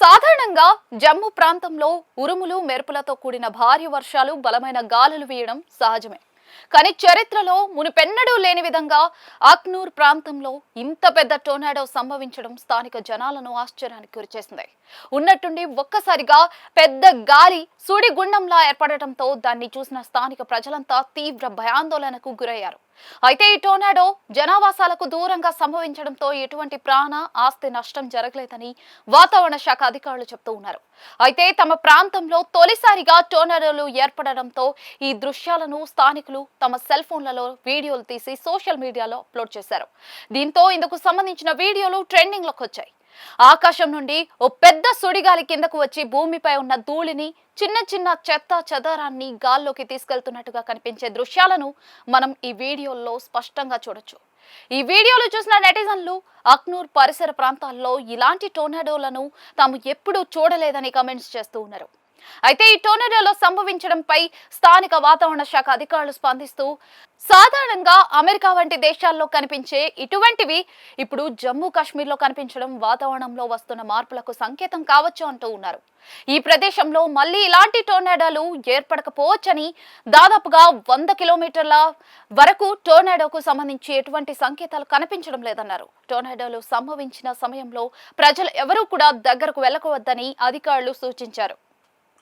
సాధారణంగా జమ్మూ ప్రాంతంలో ఉరుములు మెరుపులతో కూడిన భారీ వర్షాలు బలమైన గాలులు వీయడం సహజమే. కానీ చరిత్రలో మునుపెన్నడూ లేని విధంగా అఖ్నూర్ ప్రాంతంలో ఇంత పెద్ద టోర్నాడో సంభవించడం స్థానిక జనాలను ఆశ్చర్యానికి గురిచేసింది. ఉన్నట్టుండి ఒక్కసారిగా పెద్ద గాలి సుడిగుండంలా ఏర్పడటంతో దాన్ని చూసిన స్థానిక ప్రజలంతా తీవ్ర భయాందోళనకు గురయ్యారు. అయితే ఈ టోర్నాడో జనావాసాలకు దూరంగా సంభవించడంతో ఎటువంటి ప్రాణ ఆస్తి నష్టం జరగలేదని వాతావరణ శాఖ అధికారులు చెప్తూ ఉన్నారు. అయితే తమ ప్రాంతంలో తొలిసారిగా టోర్నాడోలు ఏర్పడడంతో ఈ దృశ్యాలను స్థానికులు తమ సెల్ ఫోన్లలో వీడియోలు తీసి సోషల్ మీడియాలో అప్లోడ్ చేశారు. దీంతో ఇందుకు సంబంధించిన వీడియోలు ట్రెండింగ్ లోకి వచ్చాయి. ఆకాశం నుండి ఓ పెద్ద సుడిగాలి కిందకు వచ్చి భూమిపై ఉన్న ధూళిని, చిన్న చిన్న చెత్త చెదారాన్ని గాల్లోకి తీసుకెళ్తున్నట్టుగా కనిపించే దృశ్యాలను మనం ఈ వీడియోల్లో స్పష్టంగా చూడొచ్చు. ఈ వీడియోలు చూసిన నెటిజన్లు అఖ్నూర్ పరిసర ప్రాంతాల్లో ఇలాంటి టోర్నాడోలను తాము ఎప్పుడూ చూడలేదని కామెంట్స్ చేస్తూ ఉన్నారు. అయితే ఈ టోర్నాడోలో సంభవించడంపై స్థానిక వాతావరణ శాఖ అధికారులు స్పందిస్తూ, సాధారణంగా అమెరికా వంటి దేశాల్లో కనిపించే ఇటువంటివి ఇప్పుడు జమ్మూ కాశ్మీర్లో కనిపించడం వాతావరణంలో వస్తున్న మార్పులకు సంకేతం కావచ్చు అంటూ ఉన్నారు. ఈ ప్రదేశంలో మళ్ళీ ఇలాంటి టోర్నాడోలు ఏర్పడకపోవచ్చని, దాదాపుగా 100 కిలోమీటర్ల వరకు టోర్నాడోకు సంబంధించి ఎటువంటి సంకేతాలు కనిపించడం లేదన్నారు. టోర్నాడోలు సంభవించిన సమయంలో ప్రజలు ఎవరూ కూడా దగ్గరకు వెళ్ళకవద్దని అధికారులు సూచించారు.